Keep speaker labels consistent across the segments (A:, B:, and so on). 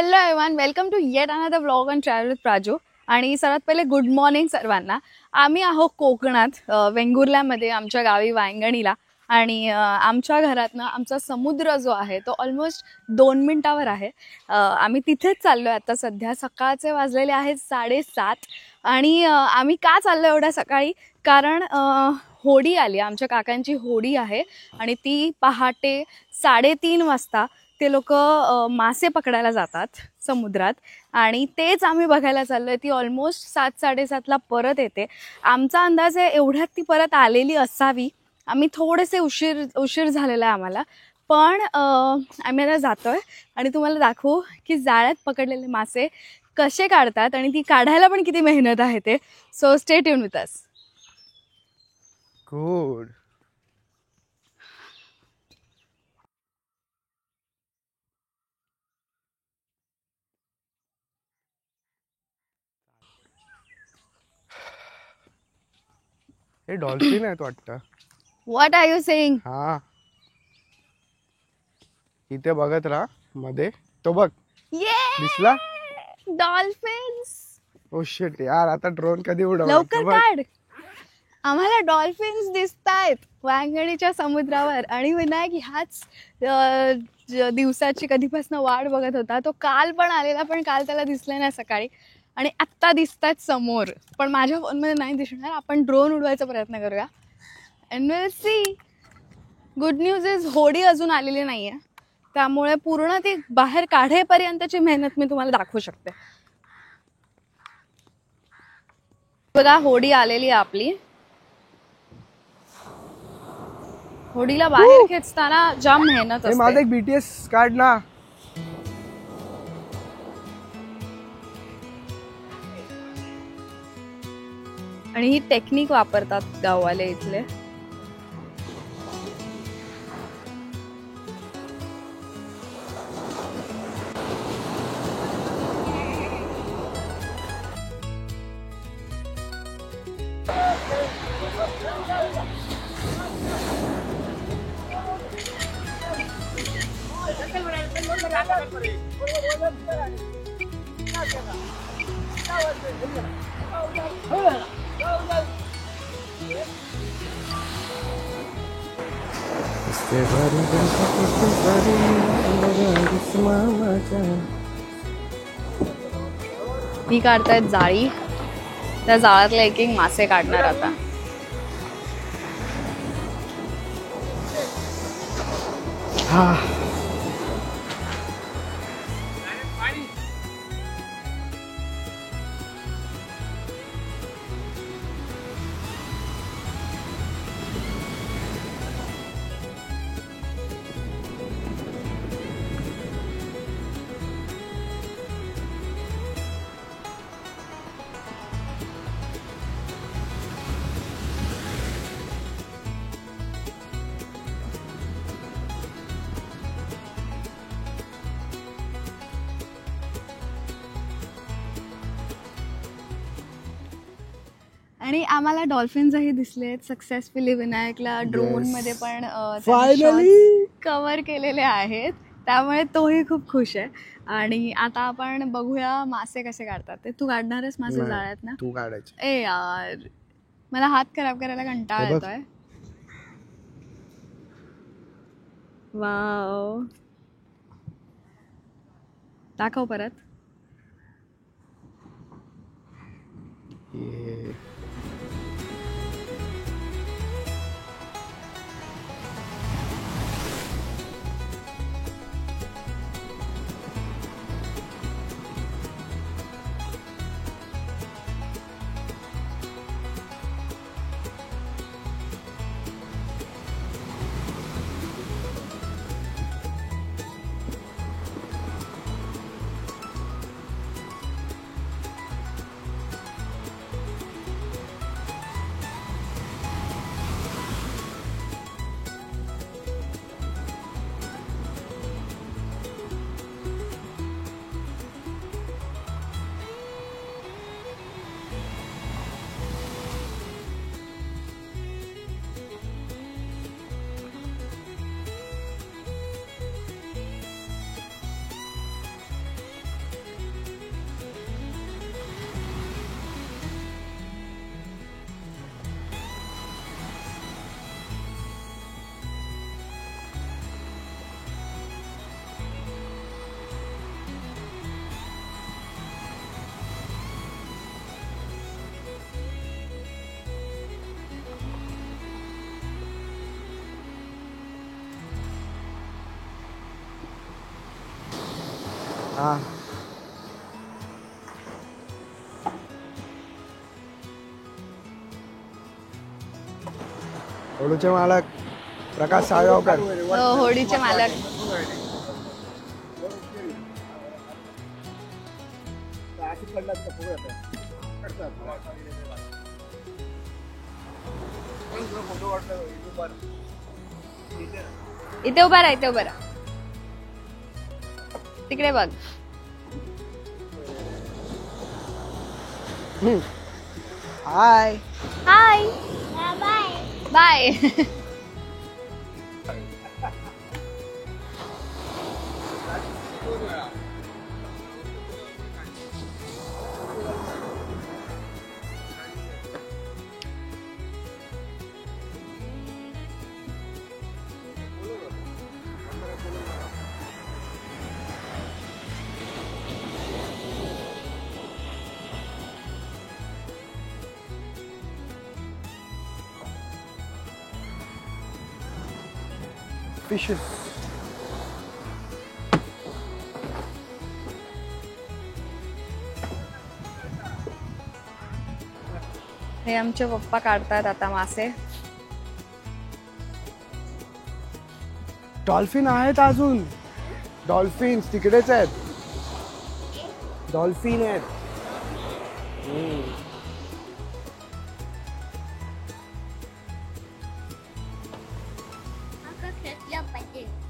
A: Hello everyone, welcome to yet another vlog on travel with Praju. आणि सर्वात पहिले good morning सर्वांना. आम्ही आहोत कोकणात, वेंगुर्ल्यामध्ये आमच्या गावी वांगणीला. आणि आमच्या घरातनं आमचा समुद्र जो आहे तो ऑलमोस्ट 2 मिनिटावर आहे. आम्ही तिथेच चाललो आहे आता. सध्या सकाळचे वाजलेले आहेत 7:30. आणि आम्ही का चाललो एवढ्या सकाळी? कारण होडी आली, आमच्या काकांची होडी आहे आणि ती पहाटे 3:30 वाजता ते लोक मासे पकडायला जातात समुद्रात. आणि तेच आम्ही बघायला चाललो आहे. ती ऑलमोस्ट 7-7:30ला परत येते. आमचा अंदाज आहे एवढ्यात ती परत आलेली असावी. आम्ही थोडेसे उशीर झालेला आहे आम्हाला, पण आम्ही आता जातोय आणि तुम्हाला दाखवू की जाळ्यात पकडलेले मासे कसे काढतात आणि ती काढायला पण किती मेहनत आहे ते. So stay tune with us.
B: Good. हे डॉल्फिन आहेत वाटतं.
A: What are you saying?
B: हा, इथे बघत राहा. मध्ये तो बघ दिसला.
A: डॉल्फिन्स.
B: ओ शिट यार, आता ड्रोन कधी
A: लवकर
B: उडवणार?
A: काढ. आम्हाला डॉल्फिन्स दिसतायत वांगणीच्या समुद्रावर. आणि विनायक ह्याच दिवसाची कधीपासून वाट बघत होता. तो काल पण आलेला, पण काल त्याला दिसले नाही सकाळी, आणि आत्ता दिसतात समोर. पण माझ्या फोनमध्ये नाही दिसणार. आपण ड्रोन उडवायचा प्रयत्न करूया and will see. Good news is होडी अजून आलेली नाही आहे, त्यामुळे पूर्ण ती बाहेर काढेपर्यंतची मेहनत मी तुम्हाला दाखवू शकते. बघा, होडी आलेली आहे आपली. होडीला बाहेर खेचताना जाम मेहनत
B: हे माझं
A: असते.
B: एक BTS काढ ना.
A: आणि ही टेक्निक वापरतात गाववाले इथले. मी काढतायत जाळी. त्या जाळ्यातले एक एक मासे काढणार आता.
B: हा,
A: आणि आम्हाला डॉल्फिन्सही दिसलेत सक्सेसफुली. विनायकला ड्रोन मध्ये पण
B: फायनली
A: कव्हर केलेले आहेत, त्यामुळे तोही खूप खुश आहे. आणि आता आपण बघूया मासे कसे काढतात ते. तू काढणारच मासे जाळ्यात ना?
B: तू काढायचे.
A: ए यार, मला हात खराब करायला कंटाळा येतोय. वाव, दाखव परत.
B: ये हा होडूचे मालक प्रकाश साळगावकर.
A: होडीचे मालक. इथे उभा राहा, इथे उभा राहा. तिकडे बघ.
B: हाय.
A: हाय. बाय.
B: फिशेस.
A: हे आमचे पप्पा काढतात आता मासे.
B: डॉल्फिन आहेत अजून. डॉल्फिन्स तिकडेच आहेत. डॉल्फिन आहेत.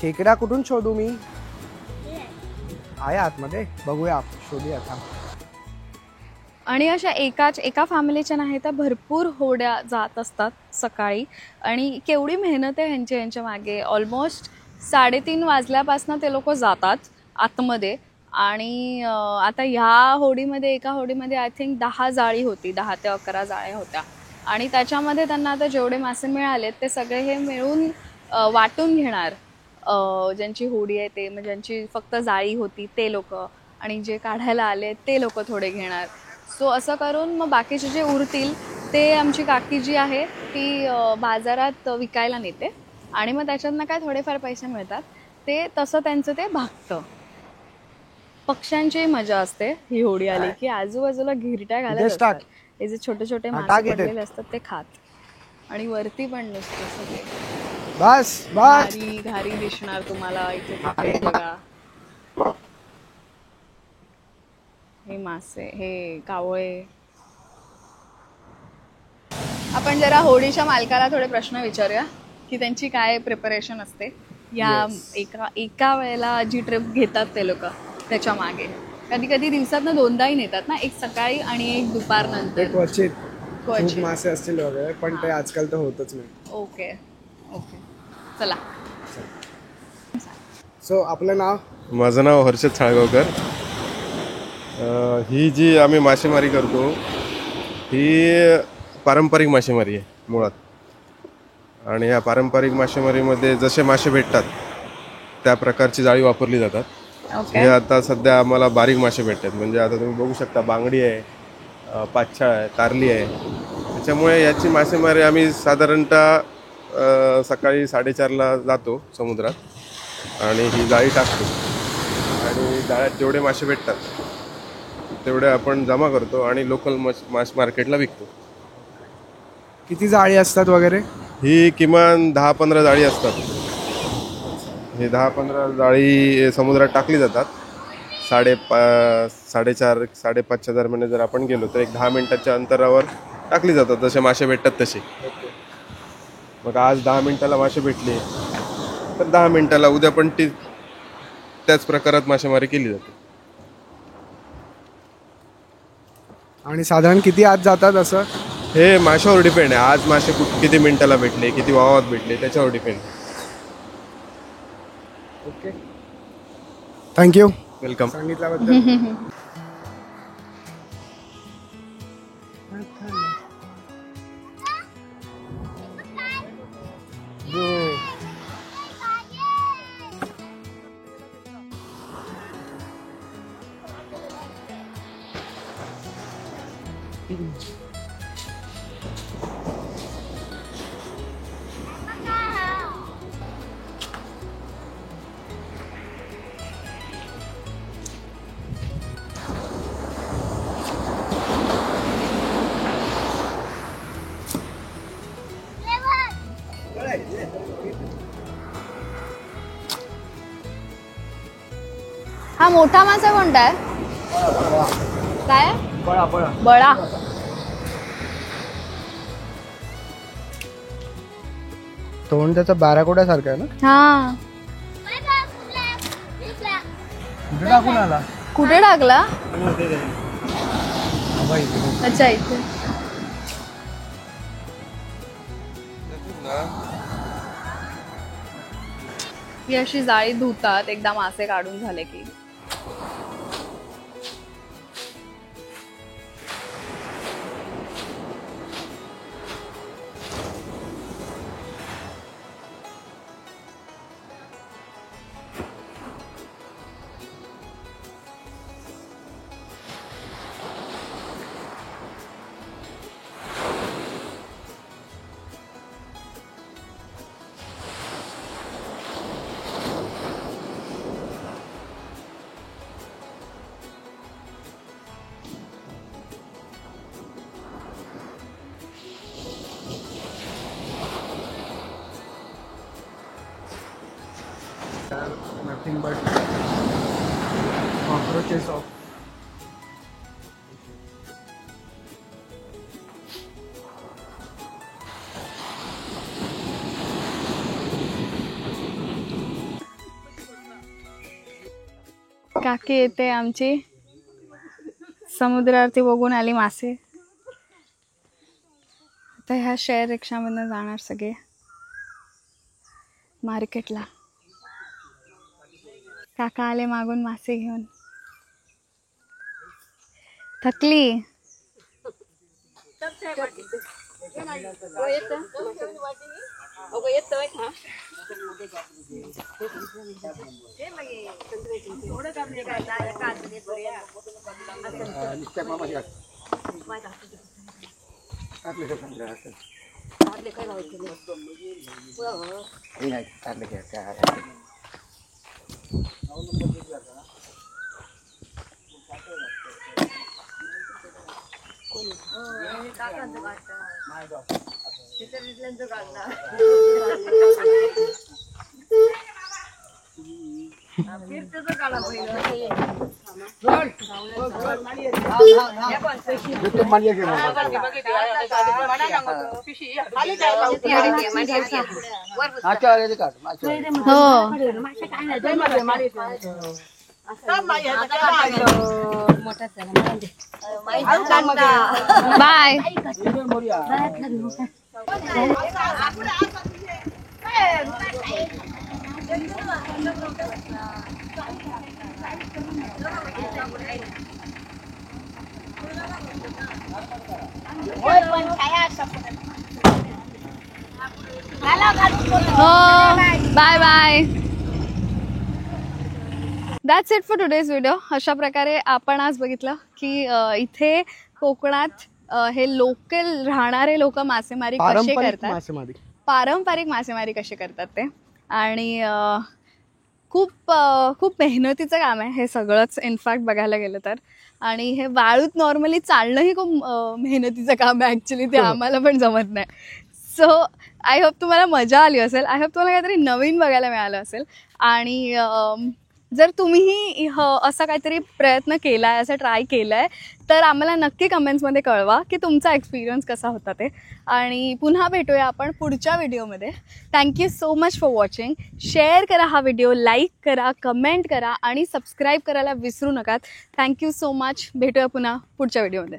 B: खेकडा कुठून शोधू मी? आहे आतमध्ये, बघूया शोधूया आता.
A: आणि अशा एका फॅमिलीच्या नाही तर भरपूर होड्या जात असतात सकाळी. आणि केवढी मेहनत आहे ह्यांच्या मागे. ऑलमोस्ट 3:30 वाजल्यापासून ते लोक जातात आतमध्ये. आणि आता ह्या होडीमध्ये, एका होडीमध्ये आय थिंक 10 जाळी होती, 10 ते 11 जाळ्या होत्या. आणि त्याच्यामध्ये त्यांना आता जेवढे मासे मिळालेत ते सगळे हे मिळून वाटून घेणार. ज्यांची होडी आहे ते, म्हणजे ज्यांची फक्त जाळी होती ते लोक, आणि जे काढायला आले ते लोक थोडे घेणार. सो असं करून मग बाकीचे जे उरतील ते आमची काकी जी आहे ती बाजारात विकायला नेते. आणि मग त्याच्यातनं काय थोडेफार पैसे मिळतात. ते तसं त्यांचं ते भागतं. पक्ष्यांची मजा असते ही होडी आली की. आजूबाजूला घिरट्या घालत असतात. हे जे छोटे छोटे मासे पडलेले असतात ते खात. आणि वरती पण नसते सगळे.
B: बस
A: घारी दिसणार तुम्हाला इथे तिथे बघा. हे मासे, हे कावळे. आपण जरा होडीच्या मालकाला थोडे प्रश्न विचारूया की त्यांची काय प्रिपरेशन असते या एका वेळेला जी ट्रिप घेतात ते लोक त्याच्या मागे. कधी कधी दिवसातनं 2दाही नेतात ना, एक सकाळी आणि एक दुपारनंतर.
B: क्वचित खूप मासे असतील वगैरे, पण ते आजकाल तर होतच नाही.
A: ओके ओके, चला.
B: सो आपलं नाव?
C: माझं नाव हर्षद साळगावकर. ही जी आम्ही मासेमारी करतो ही पारंपरिक मासेमारी आहे मुळात. आणि या पारंपरिक मासेमारीमध्ये जसे मासे भेटतात त्या प्रकारची जाळी वापरली जातात. हे आता सध्या आम्हाला बारीक मासे भेटतात. म्हणजे आता तुम्ही बघू शकता बांगडी आहे, पाच्छा आहे, कारली आहे. त्याच्यामुळे याची मासेमारी आम्ही साधारणतः सकाळी 4:30ला जातो समुद्रात आणि ही जाळी टाकतो. आणि जाळ्यात जेवढे मासे भेटतात तेवढे आपण जमा करतो आणि लोकल मास मार्केटला विकतो.
B: किती जाळी असतात वगैरे?
C: ही किमान 10-15 जाळी असतात. हे 10-15 जाळी समुद्रात टाकली जातात. 4:30-5:30च्या दरम्यान जर आपण गेलो तर एक 10 मिनिटाच्या अंतरावर टाकली जातात, जसे मासे भेटतात तसे. मग आज 10 मिनिटाला मासे भेटले तर 10 मिनिटाला उद्या पण त्याच प्रकारात मासेमारी केली जाते.
B: आणि साधारण किती आत जातात असं?
C: हे माशावर डिपेंड आहे. आज मासे किती मिनिटाला भेटले, किती वावात भेटले त्याच्यावर डिपेंड.
B: Okay, thank you.
C: वेलकम.
B: सांगितल्याबद्दल.
A: हा मोठा मासा कोणता आहे? काय? बळा.
B: तोंड त्याचा बाराकोड्यासारखा आहे ना.
A: हा.
B: कुठे टाकून आला?
A: कुठे टाकला? अच्छा इथे. ही अशी जाळी धुतात एकदा मासे काढून झाले की.
B: Nothing but cockroaches of
A: काकी येते आमची समुद्रावरती बघून आली मासे. आता ह्या शेअर रिक्षामधनं जाणार सगळे मार्केटला. काका आले मागून मासे घेऊन. थकली. Bye. Bye bye. That's it for today's video. अशा प्रकारे आपण आज बघितलं की इथे कोकणात हे लोकल राहणारे लोक मासेमारी कसे करतात, पारंपरिक मासेमारी कशी करतात ते. आणि खूप खूप मेहनतीचं काम आहे हे सगळंच इनफॅक्ट बघायला गेलं तर. आणि हे वाळूत नॉर्मली चालणंही खूप मेहनतीचं काम आहे ॲक्च्युली. ते आम्हाला पण जमत नाही. सो आय होप तुम्हाला मजा आली असेल. आय होप तुम्हाला काहीतरी नवीन बघायला मिळालं असेल. आणि जर तुम्हीही असा काहीतरी प्रयत्न केला आहे, असं ट्राय केलं आहे, तर आम्हाला नक्की कमेंट्समध्ये कळवा की तुमचा एक्सपिरियन्स कसा होता ते. आणि पुन्हा भेटूया आपण पुढच्या व्हिडिओमध्ये. Thank you so much for watching. Share करा हा व्हिडिओ, लाईक करा, कमेंट करा आणि सबस्क्राईब करायला विसरू नका. Thank you so much. भेटूया पुन्हा पुढच्या व्हिडिओमध्ये.